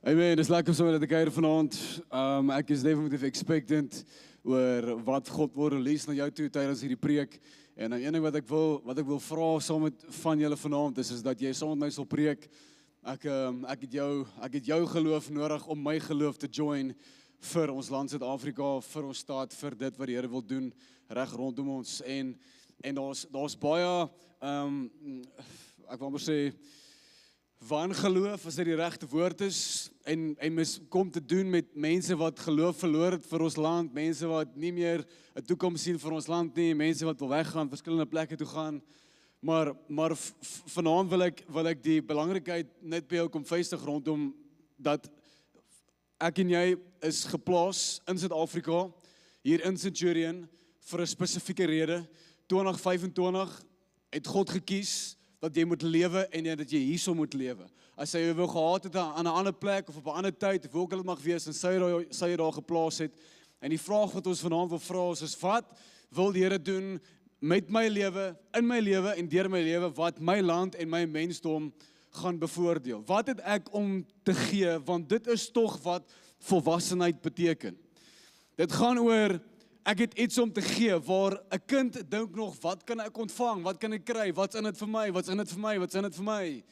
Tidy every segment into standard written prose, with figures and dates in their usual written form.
Amen, dis lekker om so met te kuier vanaand. Ek is definitief expectant oor wat God wil release na jou toe tydens hierdie preek. En een ding wat ek wil vra saam met van julle vanaand is dat jy saam met my sal preek. Ek het jou geloof nodig om my geloof te join vir ons land Suid-Afrika, vir ons stad, vir dit wat die Here wil doen reg rondom ons. En daar's baie ek wil maar sê wangeloof, as dit die regte woord is, en mens kom te doen met mense wat geloof verloor het vir ons land, mense wat nie meer 'n toekoms sien vir ons land nie, mense wat wil weggaan, verskillende plekke toe gaan. Maar vanaand wil ek die belangrikheid net by jou kom vestig rondom dat ek en jy is geplaas in Suid-Afrika, hier in Centurion, vir 'n spesifieke rede. 2025 het God gekies dat jy moet lewe en dat jy hierso moet lewe. As jy wou gehad het aan 'n ander plek of op 'n ander tyd, of hoe ook al dit mag wees, en sou jy daar geplaas het. En die vraag wat ons vanaand wil vra is wat wil die Here doen met my lewe, in my lewe en deur my lewe, wat my land en my mensdom gaan bevoordeel? Wat het ek om te gee, want dit is tog wat volwassenheid beteken. Dit gaan oor ek het iets om te gee, waar 'n kind dink nog, wat kan ek ontvang, wat kan ek kry, wat's in dit vir my, wat's in dit vir my, wat's in dit vir my.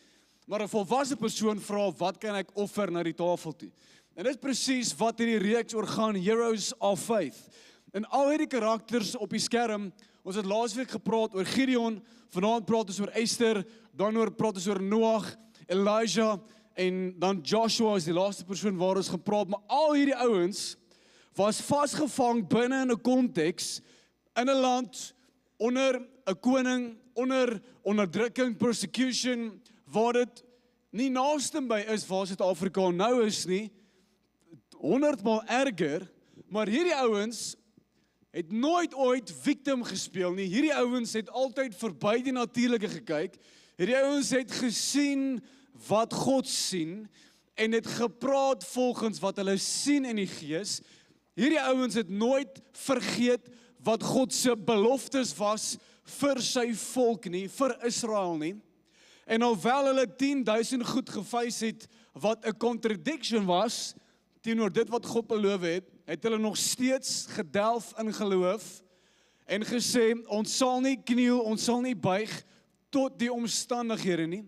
Maar 'n volwasse persoon vra, wat kan ek offer na die tafel toe? En dit is presies wat hierdie reeks oor gaan, Heroes of Faith. En al hierdie karakters op die skerm, ons het laasweek gepraat oor Gideon, vanaand praat ons oor Esther, dan praat ons oor Noag, Elijah, en dan Joshua is die laaste persoon waar ons gepraat, maar al hierdie ouens was vasgevang binne in 'n konteks, in 'n land, onder 'n koning, onder onderdrukking, persecution, waar dit nie naaste by is waar Suid-Afrika nou is nie, 100 maal erger, maar hierdie ouens het nooit ooit victim gespeel nie. Hierdie ouens het altyd verby die natuurlike gekyk. Hierdie ouens het gesien wat God sien en het gepraat volgens wat hulle sien in die gees. Hierdie ouens het nooit vergeet wat God se beloftes was vir sy volk nie, vir Israel nie. En alhoewel hulle 10,000 goed gefeis het wat 'n contradiction was teenoor dit wat God beloof het, het hulle nog steeds gedelf in geloof en gesê, ons sal nie kniel, ons sal nie buig tot die omstandighede nie.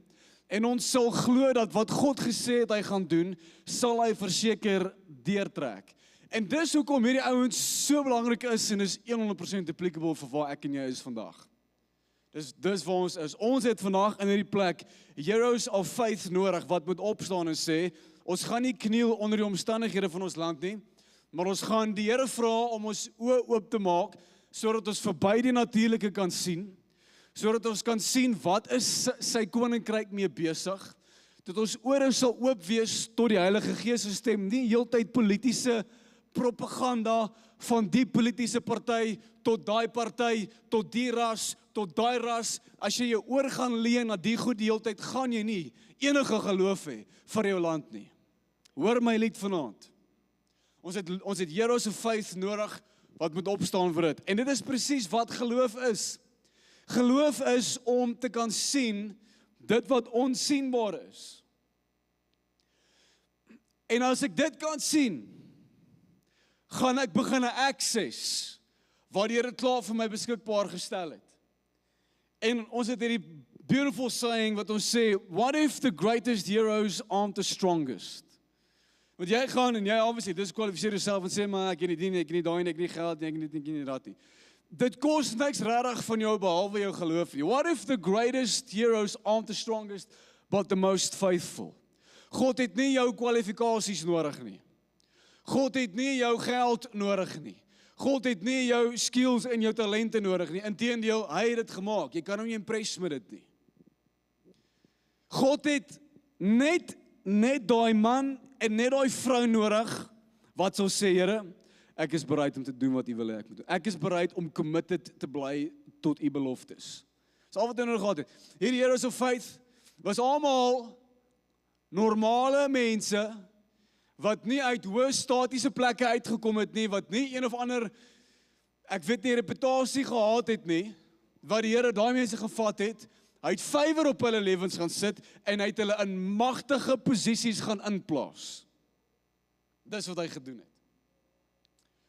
En ons sal glo dat wat God gesê het hy gaan doen, sal hy verseker deurtrek. En dis hoekom hierdie ouens so belangrik is en is 100% applicable vir waar ek en jy is vandag. Dis waar ons is. Ons het vandag in hierdie plek Heroes of Faith nodig wat moet opstaan en sê, ons gaan nie kniel onder die omstandighede van ons land nie, maar ons gaan die Here vra om ons oë oop te maak, sodat ons verby die natuurlike kan sien, sodat ons kan sien wat is sy koninkryk mee besig, dat ons ore sal oop wees tot die Heilige Gees se stem, nie heeltyd politiese propaganda van die politiese party, tot daai party, tot die ras, tot daai ras. As jy jou oor gaan leen na die goed die hele tyd, gaan jy nie enige geloof hê vir jou land nie. Hoor my lied vanaand. Ons het Heroes of Faith nodig wat moet opstaan vir dit. En dit is presies wat geloof is. Geloof is om te kan sien dit wat onsienbaar is. En as ek dit kan sien, gaan ek begin 'n access wat die Here klaar vir my beskikbaar gestel het. En ons het hierdie beautiful saying wat ons sê, what if the greatest heroes aren't the strongest? Want jy gaan en jy obviously disqualifiseer jouself en sê, maar ek het nie die nie, ek het nie daai nie, ek het nie geld nie, ek het nie dat nie. Dit kos niks regtig van jou behalwe jou geloof nie. What if the greatest heroes aren't the strongest, but the most faithful? God het nie jou kwalifikasies nodig nie. God het nie jou geld nodig nie. God het nie jou skills en jou talente nodig nie. Inteendeel, hy het dit gemaak. Jy kan hom nie impress met dit nie. God het net daai man en net daai vrou nodig wat sal sê, Here, ek is bereid om te doen wat U wil hê ek moet doen. Ek is bereid om committed te bly tot U beloftes. Dis al wat hy nodig gehad het. Hierdie Heroes of Faith was almal normale mense wat nie uit hoë statiese plekke uitgekom het nie, wat nie een of ander, ek weet nie, reputasie gehad het nie, wat die Here daai mense gevat het, hy het vywer op hulle lewens gaan sit, en hy het hulle in magtige posisies gaan inplaas. Dis wat hy gedoen het.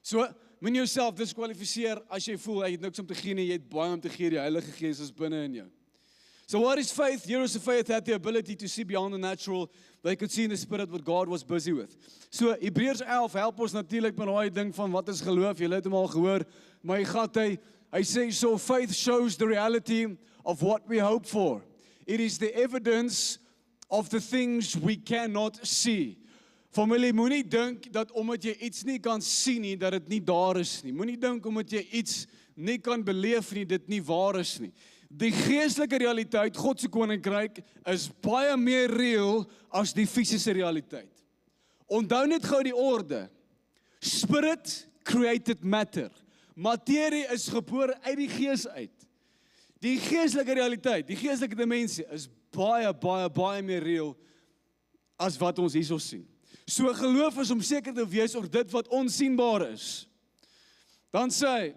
So, moet jouself diskwalifiseer as jy voel, jy het niks om te gee nie, jy het baie om te gee, die Heilige Gees is binne in jou. So what is faith? Heroes of faith had the ability to see beyond the natural. They could see in the spirit what God was busy with. So Hebreërs 11 help ons natuurlik met daai ding van wat is geloof. Jy het hom al gehoor, maar hy sê so faith shows the reality of what we hope for. It is the evidence of the things we cannot see. Familie, moenie dink dat omdat jy iets nie kan sien nie, dat dit nie daar is nie. Moenie dink omdat jy iets nie kan beleef nie, dit nie waar is nie. Die geestelike realiteit, God se koninkryk, is baie meer reëel as die fisiese realiteit. Onthou net gou die orde. Spirit created matter. Materie is gebore uit die gees uit. Die geestelike realiteit, die geestelike dimensie is baie meer reëel as wat ons hierso sien. So geloof is om seker te wees oor dit wat onsienbaar is. Dan sê hy,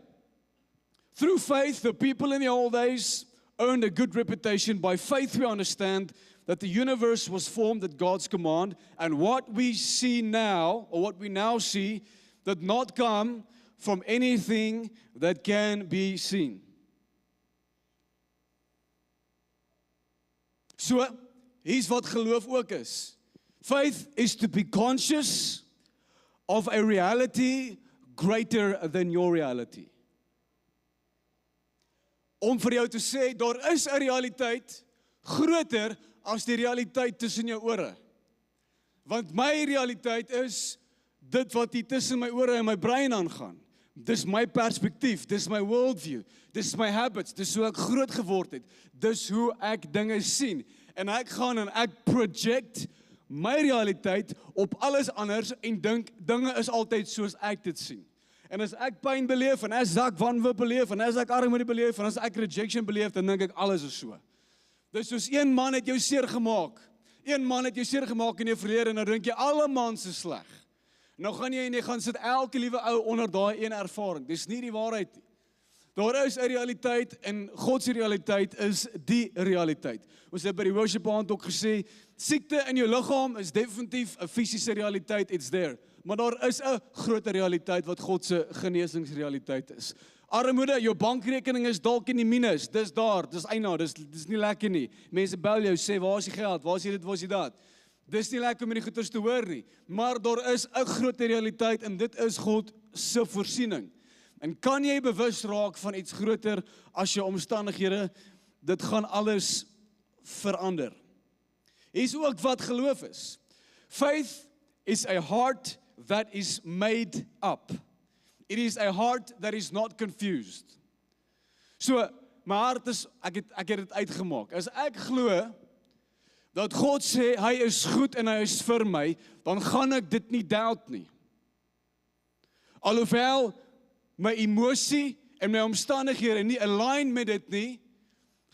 through faith, the people in the old days earned a good reputation. By faith, we understand that the universe was formed at God's command, and what we see now, or what we now see, did not come from anything that can be seen. So, hier's wat geloof ook is. Faith is to be conscious of a reality greater than your reality. Om vir jou te sê, daar is 'n realiteit groter as die realiteit tussen jou ore. Want my realiteit is dit wat hier tussen my ore en my brein aangaan. Dis my perspektief, dis my worldview, dis my habits, dis hoe ek groot geword het, dis hoe ek dinge sien. En ek gaan en ek project my realiteit op alles anders en dink dinge is altyd soos ek dit sien. En as ek pyn beleef, en as ek wanhoop beleef, en as ek armoede beleef, en as ek rejection beleef, dan dink ek alles is so. Dis soos een man het jou seer gemaak. Een man het jou seer gemaak in jou verlede, en dan dink jy alle mans is sleg. Nou gaan jy en jy gaan sit elke liewe ou onder daai een ervaring. Dis nie die waarheid nie. Daar is 'n realiteit en God se realiteit is die realiteit. Ons het by die worship aand ook gesê, siekte in jou liggaam is definitief 'n fisiese realiteit, it's there. Maar daar is 'n groter realiteit wat God se genesingsrealiteit is. Armoede, jou bankrekening is dalk in die minus, dis daar, dis eina, dis nie lekker nie. Mense bel jou, sê, waar is die geld, waar is dit, waar is dat? Dis nie lekker om die goeders te hoor nie, maar daar is 'n groter realiteit en dit is God se voorsiening. En kan jy bewus raak van iets groter as jou omstandighede, dit gaan alles verander. Hier's ook wat geloof is. Faith is a heart that is made up. It is a heart that is not confused. So, my hart is, ek het dit uitgemaak. As ek glo dat God sê, hy is goed en hy is vir my, dan gaan ek dit nie doubt nie. Alhoewel my emosie en my omstandighede nie align met dit nie,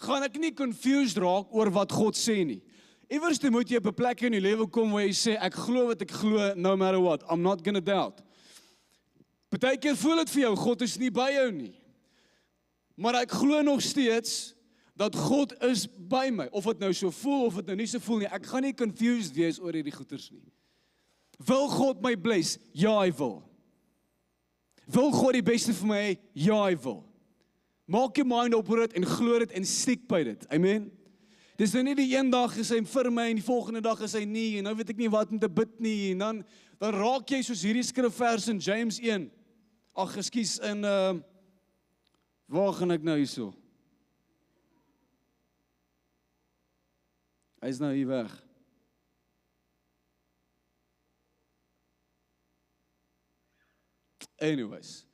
gaan ek nie confused raak oor wat God sê nie. Iewers moet jy op 'n plek in jou lewe kom waar jy sê, ek glo wat ek glo, no matter what, I'm not gonna doubt. Partykeer voel dit vir jou, God is nie by jou nie. Maar ek glo nog steeds, dat God is by my, of het nou so voel, of het nou nie so voel nie, ek gaan nie confused wees oor hierdie goeters nie. Wil God my bless? Ja, hy wil. Wil God die beste vir my hê? Ja, hy wil. Maak jou mind op oor dit en glo dit en stiek by dit. Amen. Dis nou nie die een dag is hy vir my en die volgende dag is hy nie en nou weet ek nie wat om te bid nie en dan raak jy soos hierdie skrifvers in James 1. Ag, ekskuus in waar gaan ek nou hierso? Hy is nou hier weg. Anyways,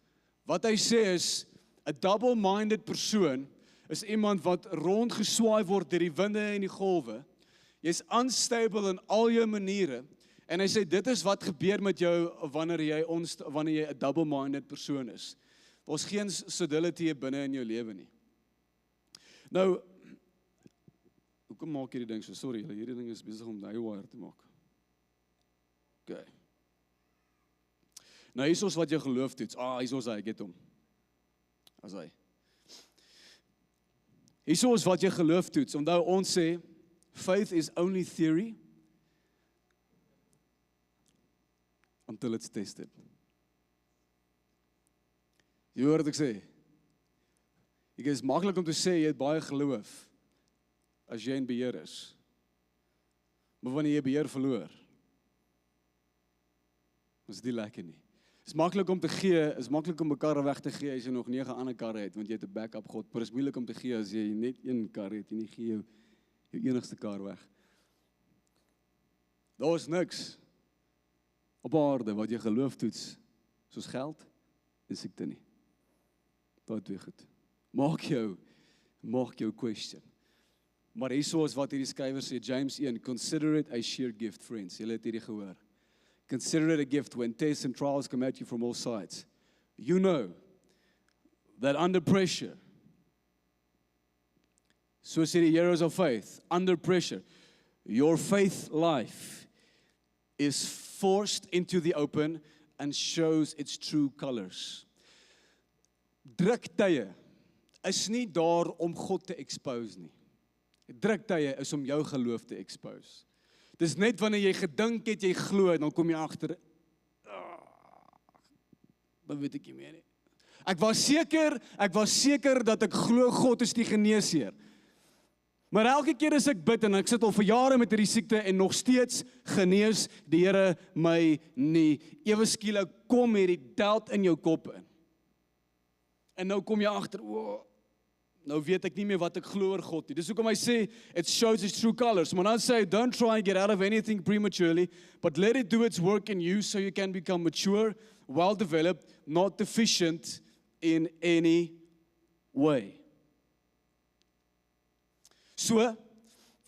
wat hy sê is, 'n double-minded persoon is iemand wat rondgeswaai word deur die winde en die golwe. Jy's unstable in al jou maniere. En hy sê, dit is wat gebeur met jou wanneer jy 'n double-minded persoon is. Daar's geen stability binne in jou lewe nie. Nou, hoekom maak hierdie ding so? Sorry, hierdie ding is besig om haywire te maak. Okay. Nou, hier is wat jou geloof toets. Hier is hy, ek het hom. As hy. Hier is wat jou geloof toets. Onthou, ons sê, faith is only theory until it's tested. Jy hoor wat ek sê? Dit is maklik om te sê jy het baie geloof as jy in beheer is. Maar wanneer jy beheer verloor, is dit lekker nie. Is maklik om te gee, is maklik om 'n kar weg te gee as jy nog 9 ander karre het, want jy het 'n backup God. Maar is moeilik om te gee as jy net een kar het, jy nie gee jou enigste kar weg. Daar is niks op aarde wat jy geloof toets, soos geld en siekte nie. Daai twee goed. Maak jou question. Maar hierso is wat hierdie skrywer sê, James 1, consider it a sheer gift, friends. Julle het hierdie gehoor. Consider it a gift when tests and trials come at you from all sides. You know that under pressure, so say the heroes of faith, under pressure, your faith life is forced into the open and shows its true colors. Druktye is nie daar om God te expose nie. Druktye is om jou geloof te expose. Dis net wanneer jy gedink het jy glo, dan kom jy agter, dan weet ek nie meer nie. Ek was seker dat ek glo God is die geneesheer. Maar elke keer as ek bid en ek sit al vir jare met hierdie siekte en nog steeds genees die Here my nie. Ewe skielik kom hierdie doubt in jou kop in. En nou kom jy agter, nou weet ek nie meer wat ek glo oor God nie. Dis hoekom hy sê, it shows its true colors. When I say, don't try and get out of anything prematurely, but let it do its work in you so you can become mature, well-developed, not deficient in any way. So,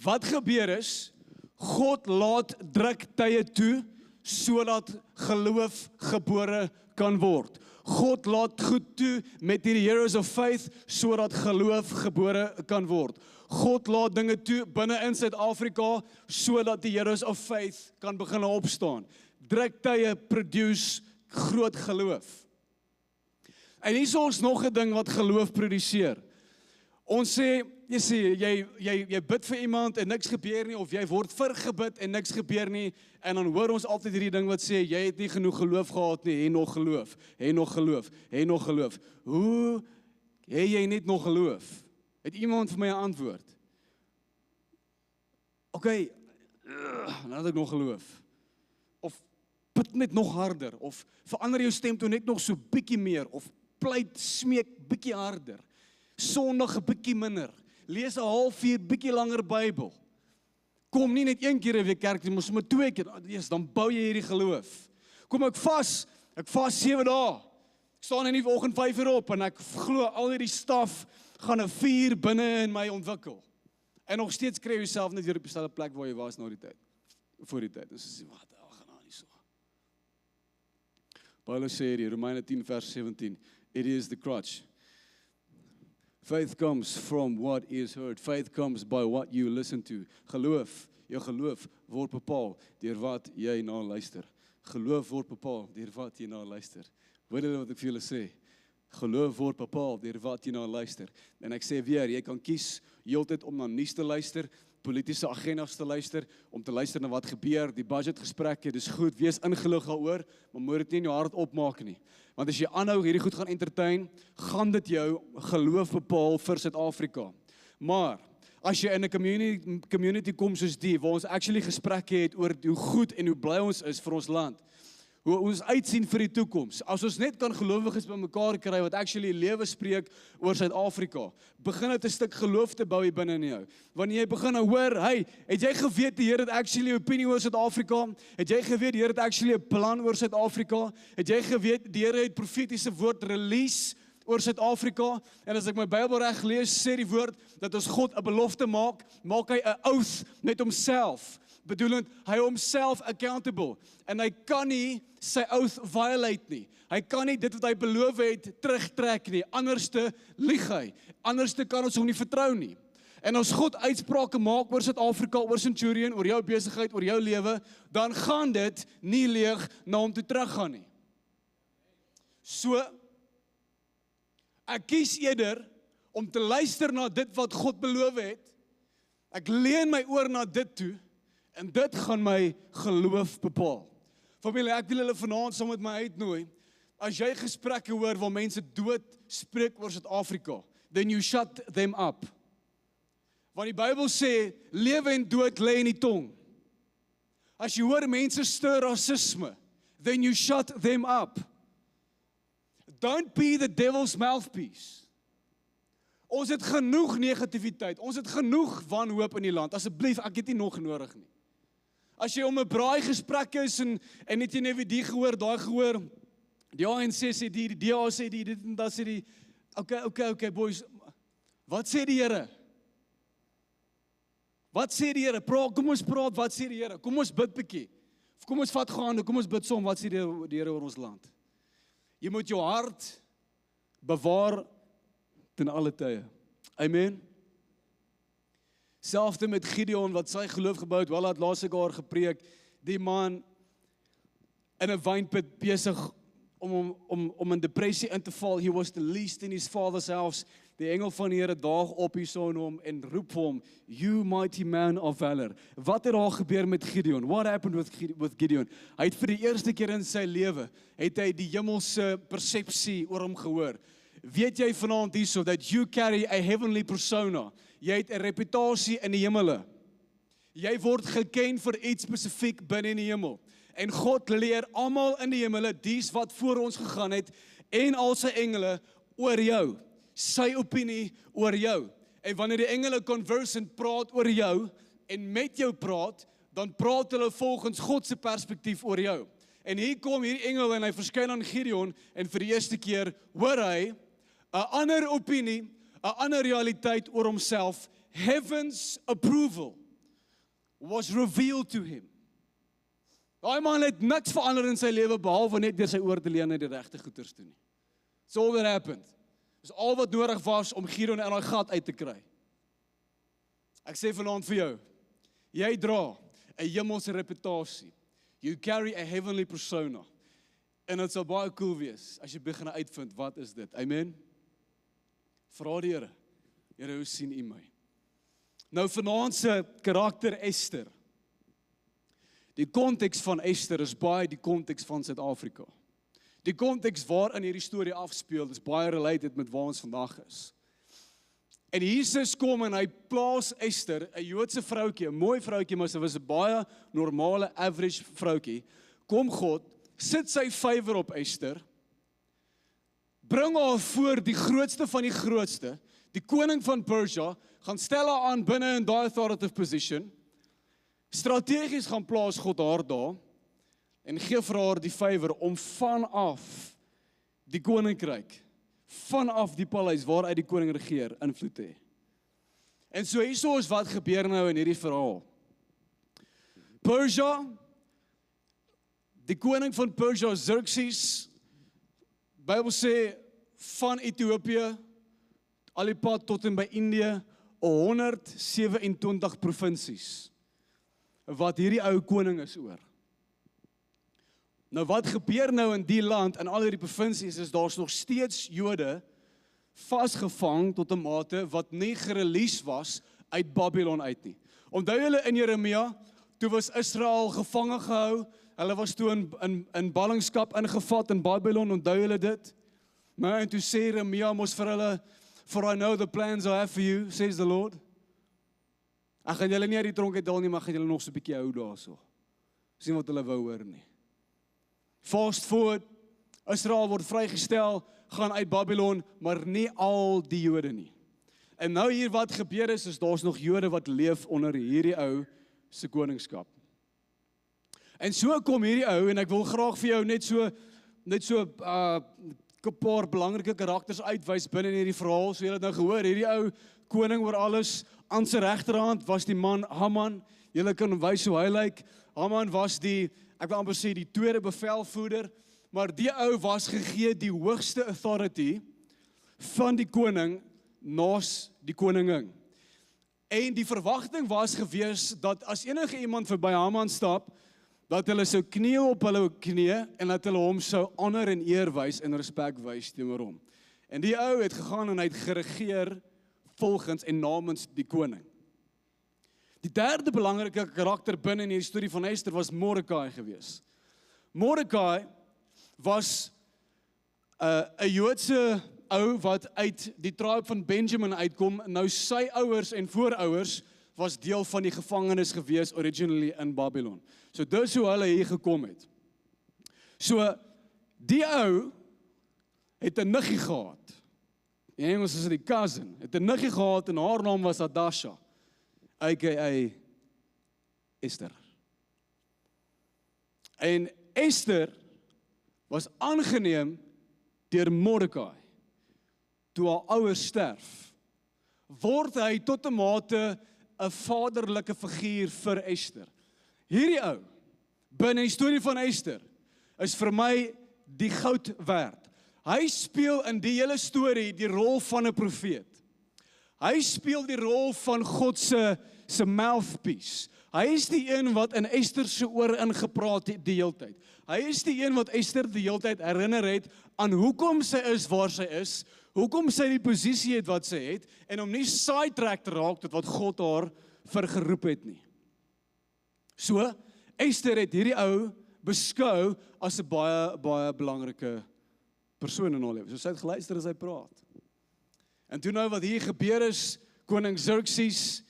wat gebeur is, God laat druktye toe, sodat geloof gebore kan word. God laat goed toe met hierdie heroes of faith, sodat geloof gebore kan word. God laat dinge toe binne in Suid-Afrika, sodat die heroes of faith kan begin opstaan. Druktye produce groot geloof. En hier is ons nog 'n ding wat geloof produseer. Ons sê, jy bid vir iemand en niks gebeur nie, of jy word vergebid en niks gebeur nie, en dan hoor ons altyd hierdie ding wat sê, jy het nie genoeg geloof gehad nie, hê nog geloof, hê nog geloof, hê nog geloof. Hoe hê jy net nog geloof? Het iemand vir my 'n antwoord? Okay, nou het ek nog geloof. Of bid net nog harder, of verander jou stem toe net nog so bietjie meer, of pleit, smeek bietjie harder. Sondag 'n bietjie minder. Lees 'n halfuur bietjie langer Bybel. Kom nie net een keer 'n week kerk toe, maar sommer 2 keer. Dan bou jy hierdie geloof. Kom ek vas 7 dae. Ek staan in die oggend 5 uur op en ek glo al hierdie staf gaan 'n vuur binne in my ontwikkel. En nog steeds kry jy jouself net weer op dieselfde plek waar jy was na die tyd. Voor die tyd. Dis wat gaan aan nie so. Paulus sê hier, Romeine 10 vers 17, it is the crutch. Faith comes from what is heard. Faith comes by what you listen to. Geloof, jou geloof word bepaal deur wat jy na luister. Geloof word bepaal deur wat jy na luister. Hoor julle wat ek vir julle sê? Geloof word bepaal deur wat jy na luister. En ek sê weer, jy kan kies heeltyd om na nuus te luister, politiese agendas te luister, om te luister na wat gebeur, die budgetgesprekke, dis goed, wees ingelig daaroor, maar moet dit nie in jou hart opmaak nie. Want as jy aanhou hierdie goed gaan entertain, gaan dit jou geloof bepaal vir Suid-Afrika. Maar as jy in 'n community kom soos die, waar ons actually gesprekke het oor hoe goed en hoe bly ons is vir ons land, hoe ons uitsien vir die toekoms. As ons net kan gelowiges bymekaar kry wat actually lewe spreek oor Suid-Afrika, begin dit 'n stuk geloof te bou hier binne in jou. Wanneer jy begin hoor, hey, het jy geweet die Here het actually 'n opinie oor Suid-Afrika? Het jy geweet die Here het actually 'n plan oor Suid-Afrika? Het jy geweet die Here het profetiese woord release oor Suid-Afrika? En as ek my Bybel reg lees, sê die woord dat as God 'n belofte maak, maak hy 'n oath met homself. Bedoelend, hy homself accountable. En hy kan nie sy oath violate nie. Hy kan nie dit wat hy beloof het terugtrek nie. Anderste lieg hy. Anderste kan ons hom nie vertrou nie. En as God uitsprake maak oor Suid-Afrika, oor Centurion, oor jou besigheid, oor jou lewe, dan gaan dit nie leeg na hom toe teruggaan nie. So, ek kies eerder om te luister na dit wat God beloof het. Ek leen my oor na dit toe, en dit gaan my geloof bepaal. Familie, ek wil julle vanaand saam met my uitnooi. As jy gesprekke hoor waar mense dood spreek oor Suid-Afrika, then you shut them up. Want die Bybel sê, lewe en dood lê in die tong. As jy hoor mense stir rasisme, then you shut them up. Don't be the devil's mouthpiece. Ons het genoeg negativiteit, ons het genoeg wanhoop in die land. Asseblief, ek het nie nog nodig nie. As jy om 'n braai gesprek is en het jy net weer die gehoor, daai gehoor, die ANC sê die DA sê dit en dat sê die, okay boys, wat sê die Here? Wat sê die Here? Kom ons praat, wat sê die Here? Kom ons bid bietjie. Kom ons vat gaande, kom ons bid saam, wat sê die Here oor ons land? Jy moet jou hart bewaar ten alle tye. Amen. Selfs met Gideon wat sy geloof gebou het, wel het laaste jaar gepreek, die man in 'n wynput besig om in depressie in te val. He was the least in his father's house. Die engel van die Here daag op hierso in hom en roep vir hom, you mighty man of valor. Wat het daar gebeur met Gideon? What happened with Gideon? Hy het vir die eerste keer in sy lewe, het hy die hemelse persepsie oor hom gehoor. Weet jy vanaand hierso, that you carry a heavenly persona. Jy het 'n reputasie in die hemele. Jy word geken vir iets spesifiek binne in die hemel. En God leer almal in die hemele, dies wat voor ons gegaan het, en al sy engele oor jou. Sy opinie oor jou. En wanneer die engele conversant praat oor jou, en met jou praat, dan praat hulle volgens God se perspektief oor jou. En hier kom hierdie engel en hy verskyn aan Gideon, en vir die eerste keer hoor hy 'n ander opinie, 'n ander realiteit oor homself. Heaven's approval was revealed to him. Daai man het niks verander in sy lewe behalwe net deur sy oor te leen na die regte goeders toe nie. It's all that happened. Dis al wat nodig was om Gideon in daai gat uit te kry. Ek sê vanaand vir jou, jy dra 'n hemelse reputasie. You carry a heavenly persona. En dit sal baie cool wees as jy begin uitvind wat is dit. Amen. Vra die Here. Here, hoe sien U my? Nou vanaand se karakter Esther. Die konteks van Esther is baie die konteks van Suid-Afrika. Die konteks waarin hierdie storie afspeel is baie related met waar ons vandag is. En Jesus kom en hy plaas Esther, 'n Joodse vroutjie, 'n mooi vroutjie, maar sy was 'n baie normale, average vroutjie. Kom God, sit sy favor op Esther, bring haar voor die grootste van die grootste, die koning van Persia, gaan stel haar aan binne in daai authoritative position, strategies gaan plaas God haar daar, en gee vir haar die favor om vanaf die koninkryk, vanaf die paleis waaruit die koning regeer, invloed te hê. En so hierso is wat gebeur nou in hierdie verhaal. Persia, die koning van Persia, Xerxes, Bybel sê van Ethiopië, al die pad tot en by Indië, 127 provinsies, wat hierdie ou koning is oor. Nou wat gebeur nou in die land, in al hierdie provinsies, is daar's nog steeds Jode vasgevang tot 'n mate wat nie gerelease was uit Babylon uit nie. Onthou julle in Jeremia, toe was Israel gevange gehou, hulle was toe in ballingskap ingevat in Babylon, onthou julle dit? Maar en toe sê Jeremia mos vir hulle, for I know the plans I have for you, says the Lord. Ek gaan julle nie uit die tronk uithaal nie, maar gaan julle nog so 'n bietjie hou daarso. Sien wat hulle wou hoor nie. Fast forward, Israel word vrygestel, gaan uit Babylon, maar nie al die Jode nie. En nou hier wat gebeur is daar's nog Jode wat leef onder hierdie ou se koningskap. En so kom hierdie ou, en ek wil graag vir jou net so 'n paar belangrike karakters uitwys binne in hierdie verhaal. So jy het nou gehoor, hierdie ou koning oor alles, aan sy regterhand was die man Haman. Julle kan wys hoe hy lyk. Haman was ek wil amper sê die tweede bevelvoerder, maar die ou was gegee die hoogste authority van die koning naas die koningin. En die verwagting was gewees dat as enige iemand verby Haman stap, dat hulle sou kniel op hulle knieë en dat hulle hom sou honor en eer wys en respek wys teenoor hom. En die ou het gegaan en hy het geregeer volgens en namens die koning. Die derde belangrike karakter binne in die storie van Esther was Mordekai gewees. Mordekai was 'n Joodse ou wat uit die tribe van Benjamin uitkom. Nou sy ouers en voorouers was deel van die gevangenis gewees originally in Babylon. So dis hoe hulle hier gekom het. So die ou het 'n niggie gehad. In Engels is dit die cousin. Het 'n niggie gehad en haar naam was Hadasha, aka Esther. En Esther was aangeneem deur Mordekai. Toe haar ouers sterf, word hy tot 'n mate 'n vaderlike figuur vir Esther. Hierdie ou, binne die storie van Esther, is vir my die goud werd. Hy speel in die hele storie die rol van 'n profeet. Hy speel die rol van God se mouthpiece. Hy is die een wat in Esther se oor ingepraat het die hele tyd. Hy is die een wat Esther die hele tyd herinner het aan hoekom sy is waar sy is, hoekom sy die posisie het wat sy het, en om nie sidetrack te raak tot wat God haar vergeroep het nie. So, Esther het hierdie ou beskou as 'n baie belangrike persoon in haar lewe. So sy het geluister as hy praat. En toe nou wat hier gebeur is, koning Xerxes,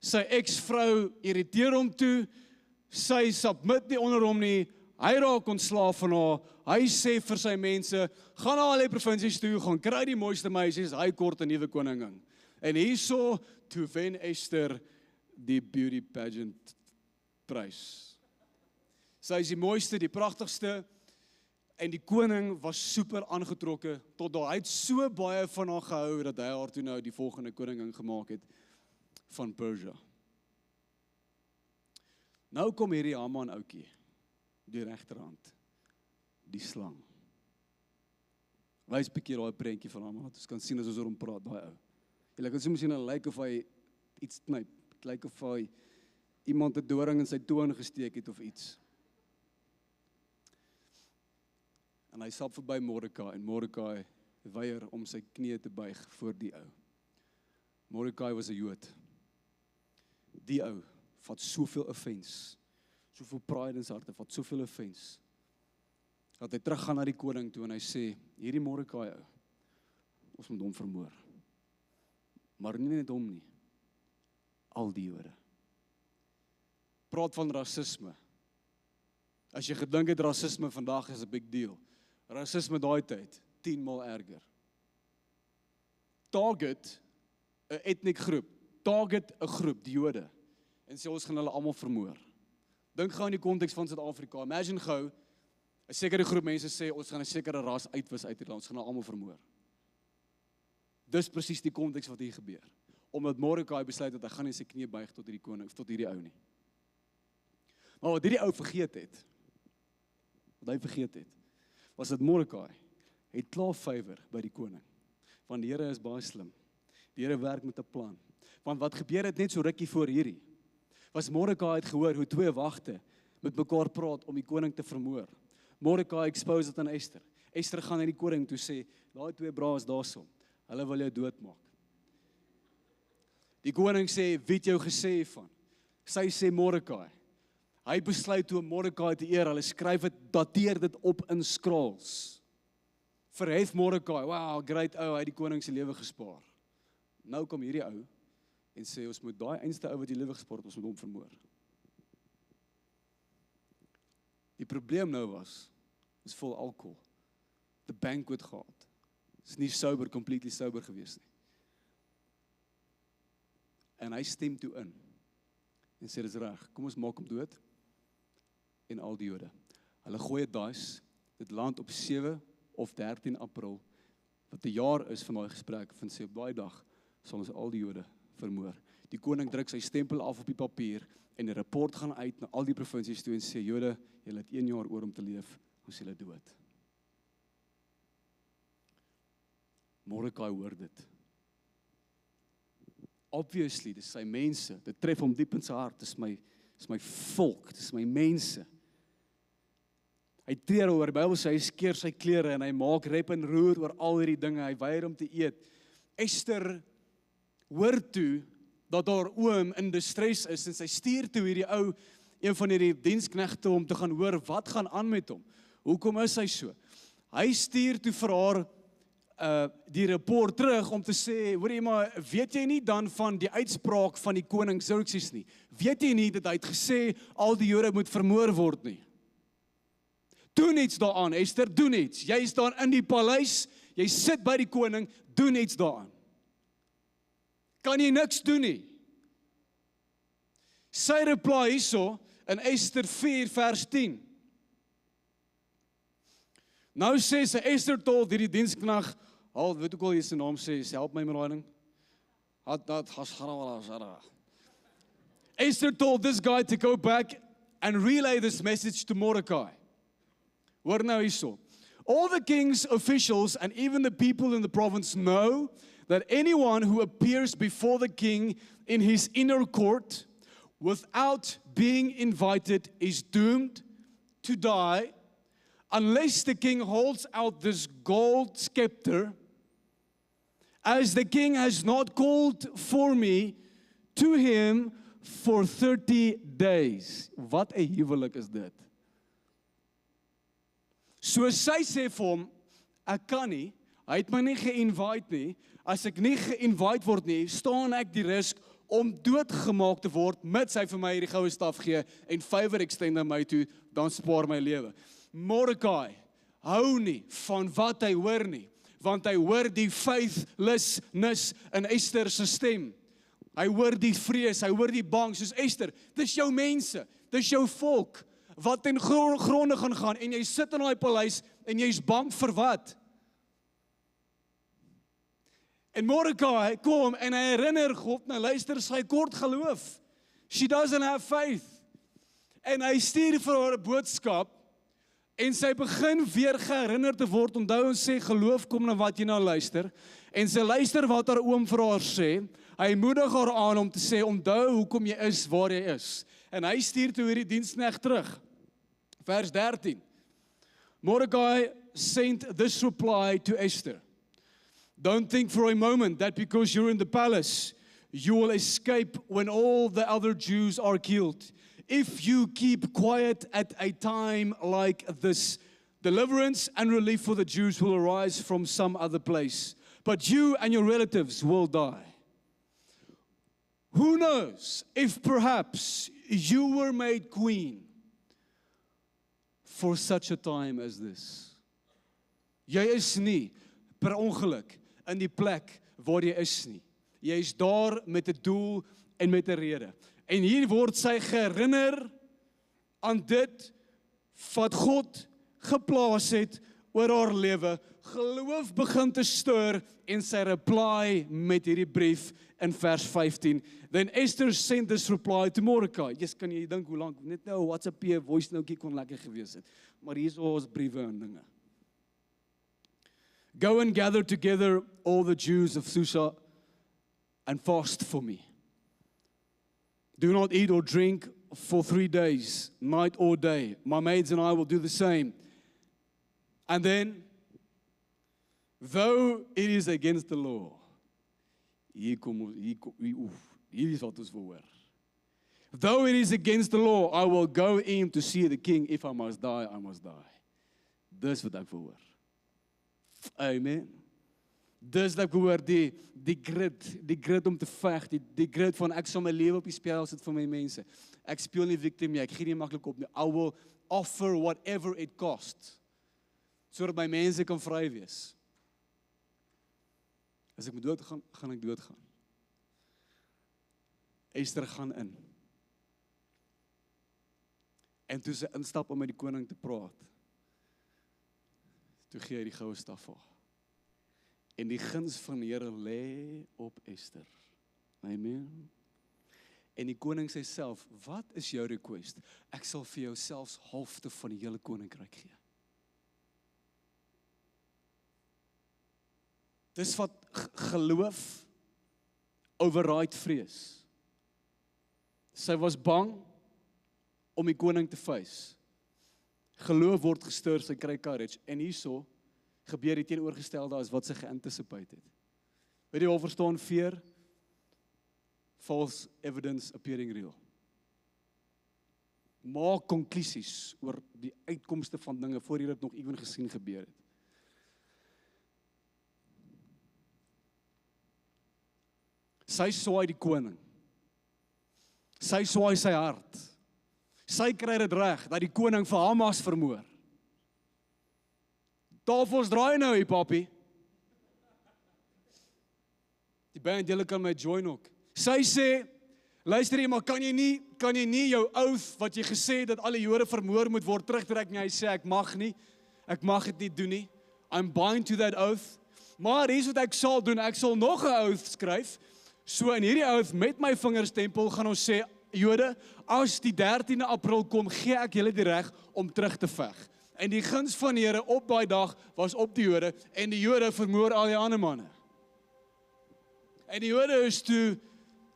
sy ex-vrou irriteer hom toe, sy submit nie onder hom nie, hy raak ontslaaf van haar, hy sê vir sy mense, gaan na al die provinsies toe, gaan kry die mooiste meisies, hy kort 'n nuwe koningin. En hierso, toe wen Esther die beauty pageant prys. Sy is die mooiste, die pragtigste, en die koning was super aangetrokke, tot hy het so baie van haar gehou, dat hy haar toe nou die volgende koningin gemaak het, van Persia. Nou kom hierdie Haman oukie, die regterhand, die slang. Wys 'n bietjie daai prentjie van Haman, ons kan sien as ons oor hom praat, daai ou. Jy kan soms sien, hy lyk of hy iets knyp, dit lyk of hy iemand 'n doring in sy toon gesteek het of iets. En hy stap verby Mordekai, en Mordekai weier om sy knie te buig voor die ou. Mordekai was 'n Jood. Die ou vat soveel offense, soveel pride in sy hart, vat soveel offense, dat hy teruggaan na die koning toe en hy sê, hierdie Mordekai ou, ons moet hom vermoor. Maar nie net hom nie, al die Jode. Praat van rasisme. As jy gedink het rasisme vandag is 'n big deal. Rasisme daai tyd, 10 maal erger. Target 'n etniek groep, target 'n groep, die Jode, en sê ons gaan hulle almal vermoor. Dink gou in die konteks van Suid-Afrika, imagine gou, 'n sekere groep mense sê, ons gaan 'n sekere ras uitwis uit hierdie land, ons gaan hulle almal vermoor. Dis presies die konteks wat hier gebeur, omdat Mordekai besluit dat hy gaan nie sy knie buig tot hierdie koning, tot hierdie ou nie. Maar wat hierdie ou vergeet het, was dat Mordekai het klaar favor by die koning, want die Here is baie slim, die Here werk met 'n plan, want wat gebeur het net so rukkie voor hierdie, was Mordekai het gehoor hoe 2 wagte met mekaar praat om die koning te vermoor. Mordekai expose dit aan Esther. Esther gaan na die koning toe sê, daai 2 braas daarso, hulle wil jou doodmaak. Die koning sê, wie het jou gesê van? Sy sê Mordekai. Hy besluit toe om Mordekai te eer, hulle skryf dit, dateer dit op in scrolls. Verhef Mordekai, wow, great ou, hy het die koning se lewe gespaar. Nou kom hierdie ou en sê, ons moet daai einste ou wat die lewe gespaar het, ons moet hom vermoor. Die probleem nou was vol alkohol. The banquet gehad. Is nie sober, completely sober gewees nie. En hy stem toe in. En sê, dis reg, kom ons maak hom dood. En al die Jode. Hulle gooi 'n dice, dit land op 7 of 13 April, wat 'n jaar is van daai gesprek, van sê op daai dag, sal ons al die Jode vermoor. Die koning druk sy stempel af op die papier, en die rapport gaan uit na al die provinsies toe en sê, Jode, julle het 1 jaar oor om te leef, ons julle dood. Mordekai hoor dit. Obviously, dis sy mense, dit tref hom diep in sy hart, dis my volk, dis my mense. Hy treur oor, die Bybel sê, hy skeer sy klere en hy maak rep en roer oor al hierdie dinge, hy weier om te eet. Esther hoor toe dat haar oom in distress is en sy stuur toe hierdie ou een van hierdie diensknegte om te gaan hoor wat gaan aan met hom. Hoekom is hy so? Hy stuur toe vir haar die rapport terug om te sê, hoor jy maar, weet jy nie dan van die uitspraak van die koning Xerxes nie? Weet jy nie dat hy het gesê al die Jode moet vermoor word nie? Doen iets daaraan, Esther, doen iets. Jy is daar in die paleis, jy sit by die koning, doen iets daaraan. Kan jy niks doen nie? Sy reply hierso in Esther 4 vers 10. Nou sê sy, Esther told hierdie diensknag, weet ook al jy sy naam sê, help my met daai ding. Esther told this guy to go back and relay this message to Mordecai. Hoor nou hierso. All the king's officials and even the people in the province know that anyone who appears before the king in his inner court without being invited is doomed to die unless the king holds out this gold scepter, as the king has not called for me to him for 30 days. Wat 'n huwelik is dit? So sy sê vir hom, ek kan nie, hy het my nie ge-invite nie, as ek nie ge-invite word nie, staan ek die risk om doodgemaak te word, mits hy vir my hierdie goue staf gee, en favor extend na my toe, dan spaar my lewe. Mordecai hou nie van wat hy hoor nie, want hy hoor die faithlessness in Esther se stem. Hy hoor die vrees, hy hoor die bang, soos Esther, dis jou mense, dis jou volk, wat ten gronde gaan, en jy sit in daai paleis, en jy's bang vir wat? En Mordecai kom, en hy herinner God, nou luister, sy kort geloof. She doesn't have faith. En hy stuur vir haar 'n boodskap, en sy begin weer geherinner te word, onthou ons sê, geloof kom na wat jy nou luister, en sy luister wat haar oom vir haar sê, hy moedig haar aan om te sê, onthou hoekom jy is waar jy is, en hy stuur toe hierdie diensknegt terug, vers 13, Mordecai sent this reply to Esther, don't think for a moment that because you're in the palace, you will escape when all the other Jews are killed. If you keep quiet at a time like this, deliverance and relief for the Jews will arise from some other place. But you and your relatives will die. Who knows if perhaps you were made queen for such a time as this. Jy is nie per ongeluk in die plek waar jy is nie. Jy is daar met 'n doel en met 'n rede. En hier word sy herinner aan dit wat God geplaas het oor haar lewe. Geloof begin te stuur en sy reply met hierdie brief in vers 15. Then Esther sent this reply to Mordecai. Yes, kan jy dink hoe lank, net nou WhatsApp voice noutjie kon lekker gewees het. Maar hier is ons briewe en dinge. Go and gather together all the Jews of Susa and fast for me. Do not eat or drink for 3 days, night or day. My maids and I will do the same. And then, though it is against the law, hier is wat ons wil hoor. Though it is against the law, I will go in to see the king. If I must die, I must die. Dis wat ek wil hoor. Amen. Dis dat ek hoor die grit om te veg, die grit van ek sal my lewe op die spel sit vir my mense. Ek speel nie victim nie, ek gee nie maklik op nie. I will offer whatever it costs, sodat my mense kan vry wees. As ek moet doodgaan, gaan ek doodgaan. Esther gaan in. En toe sy instap om met die koning te praat, toe gee hy die goue staf vir. En die guns van die Here lê op Esther. Amen. En die koning sê self, wat is jou request? Ek sal vir jou selfs halfte van die hele koninkryk gee. Dis wat geloof override vrees. Sy was bang om die koning te face. Geloof word gestuur, sy kry courage. En hierso gebeur die teenoorgestelde as wat sy geanticipate het. Weet jy al verstaan fear? False evidence appearing real. Maak konklusies oor die uitkomste van dinge voor jy dit nog ewen gesien gebeur het. Sy swaai die koning. Sy swaai sy hart. Sy kry dit reg dat die koning vir Hamas vermoor. Tafels draai nou hier, papi. Die band, julle kan my join ook. Sy sê, luister jy, maar kan jy nie jou oath wat jy gesê het dat alle Jode vermoor moet word terugtrek nie? Hy sê ek mag dit nie doen nie. I'm bound to that oath. Maar hier is wat ek sal doen, ek sal nog 'n oath skryf. So in hierdie oath met my vingerstempel gaan ons sê, Jode, as die 13de April kom, gee ek julle die reg om terug te veg. En die guns van die Here op daai dag was op die Jode en die Jode vermoor al die ander manne. En die Jode is toe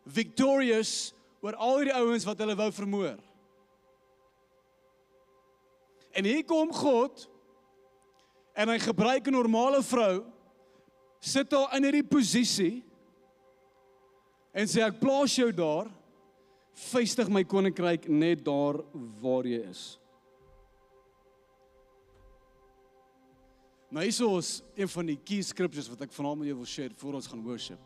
victorious oor al die ouens wat hulle wou vermoor. En hier kom God en hy gebruik 'n normale vrou, sit haar in hierdie posisie en sê ek plaas jou daar, vestig my koninkryk net daar waar jy is. Nou hier is een van die key scriptures wat ek vanaand met jou wil share voor ons gaan worship.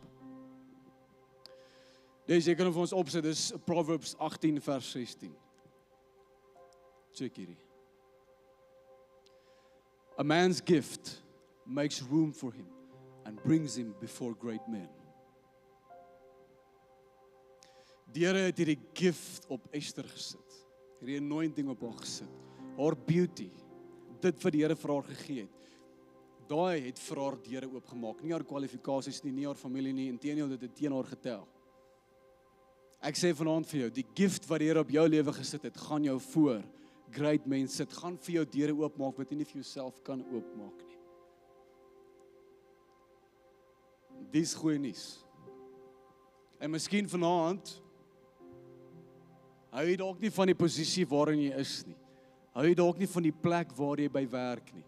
Deze kan vir ons opsit, dis Proverbs 18 vers 16. Check hierdie. A man's gift makes room for him and brings him before great men. Die Here het hierdie gift op Esther gesit. Hierdie anointing op haar gesit. Haar beauty, dit wat die Here vir haar gegee het. Daai het vir haar deure oopgemaak. Nie haar kwalifikasies nie haar familie nie, inteendeel dit het teen haar getel. Ek sê vanaand vir jou, die gift wat die Here op jou lewe gesit het, gaan jou voor great men sit, gaan vir jou deure oopmaak wat jy nie vir jouself kan oopmaak nie. Dis goeie nuus. En miskien vanaand hou jy dalk nie van die posisie waarin jy is nie. Hou jy dalk nie van die plek waar jy by werk nie.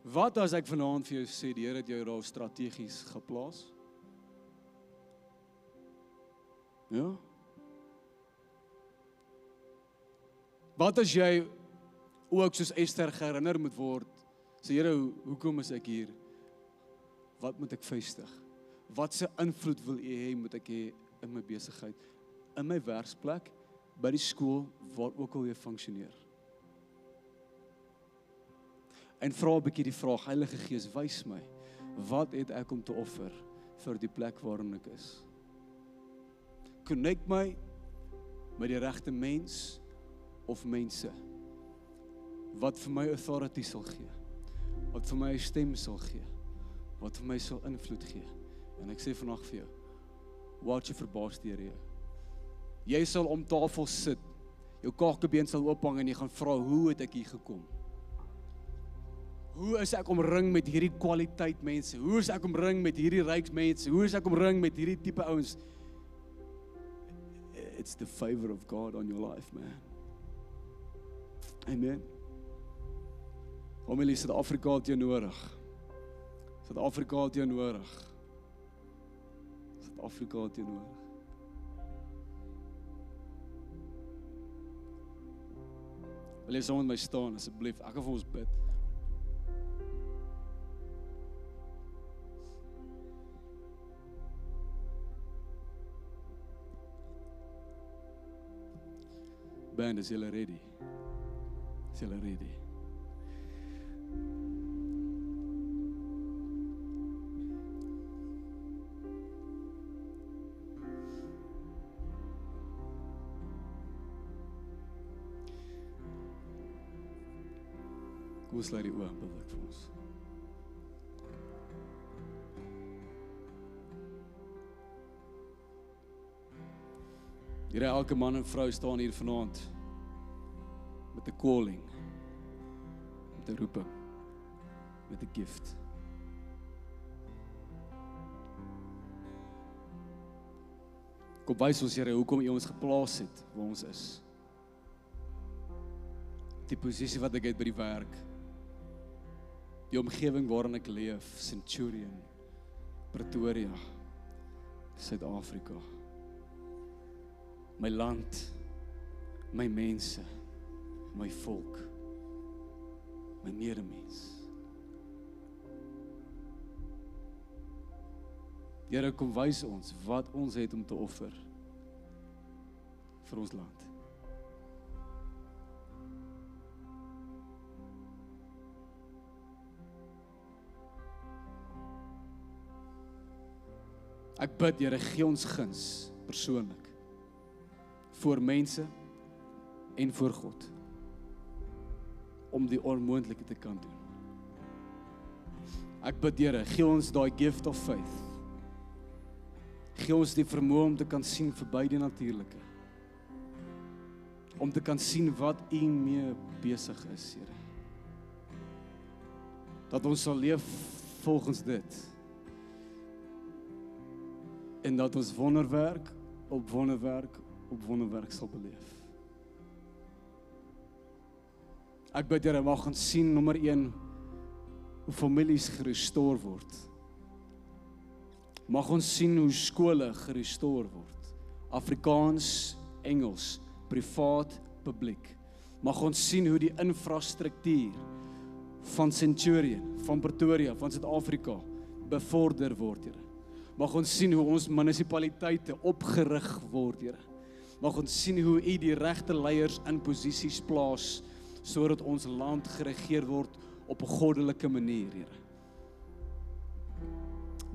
Wat as ek vanaand vir jou sê, die Here het jou daar strategies geplaas? Ja? Wat as jy ook soos Esther herinner moet word, sê Here, hoekom is ek hier? Wat moet ek vestig? Wat se invloed wil U hê moet ek hê in my besigheid, in my werksplek, by die skool, waar ook al jy funksioneer? En vra 'n bietjie die vraag, Heilige Gees, wys my, wat het ek om te offer vir die plek waarin ek is? Connect my met die regte mens of mense wat vir my authority sal gee, wat vir my 'n stem sal gee, wat vir my sal invloed gee. En ek sê vandag vir jou, wat jy verbaas deur jou. Jy sal om tafel sit, jou kakebeen sal oophang en jy gaan vra, hoe het ek hier gekom? Hoe is ek omring met hierdie kwaliteit mense? Hoe is ek omring met hierdie ryk mense? Hoe is ek omring met hierdie tipe ouens? It's the favor of God on your life, man. Amen. Familie, Suid-Afrika het jou nodig. Suid-Afrika het jou nodig. Suid-Afrika het jou nodig. Wil jy saam met my staan, asseblief? Ek gaan vir ons bid. Band, is julle ready? Is julle ready? Kom ons sluit die oë, bid ek vir ons. Here, elke man en vrou staan hier vanaand met 'n calling, met 'n roeping, met 'n gift. Kom wys ons, Here, hoekom U ons geplaas het waar ons is. Die posisie wat ek het by die werk, die omgewing waarin ek leef, Centurion, Pretoria, Suid-Afrika. My land, my mense, my volk, my medemens. Here, kom wys ons wat ons het om te offer vir ons land. Ek bid, Here, gee ons guns persoonlik voor mense en voor God om die onmoontlike te kan doen. Ek bid, Here, gee ons daai gift of faith. Gee ons die vermoë om te kan sien verby die natuurlike. Om te kan sien wat U mee besig is, Here. Dat ons sal leef volgens dit. En dat ons wonderwerk op wonderwerk op wonderwerk sal beleef. Ek bid, Here, mag ons sien, nommer 1, hoe families gerestoor word. Mag ons sien hoe skole gerestoor word. Afrikaans, Engels, privaat, publiek. Mag ons sien hoe die infrastruktuur van Centurion, van Pretoria, van Suid-Afrika bevorder word, Here. Mag ons sien hoe ons munisipaliteite opgerig word, Here. Mag ons sien hoe U die regte leiers in posisies plaas, sodat ons land geregeer word op 'n goddelike manier, Here.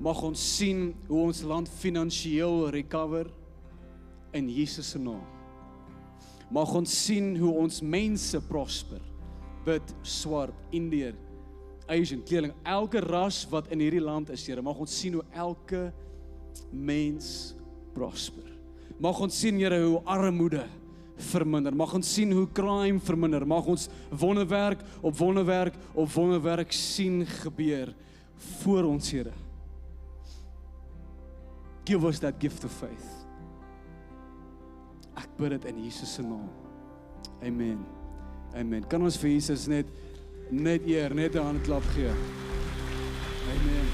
Mag ons sien hoe ons land finansiëel recover in Jesus se naam. Mag ons sien hoe ons mense prosper, wit, swart, Indiër, Asian, kleerling, elke ras wat in hierdie land is, Here, mag ons sien hoe elke mens prosper. Mag ons sien, Here, hoe armoede verminder. Mag ons sien hoe crime verminder. Mag ons wonderwerk op wonderwerk op wonderwerk sien gebeur voor ons, Here. Give us that gift of faith. Ek bid dit in Jesus se naam. Amen. Amen. Kan ons vir Jesus net eer, net 'n handklap gee? Amen.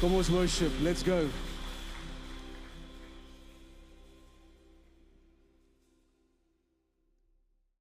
Kom ons worship. Let's go.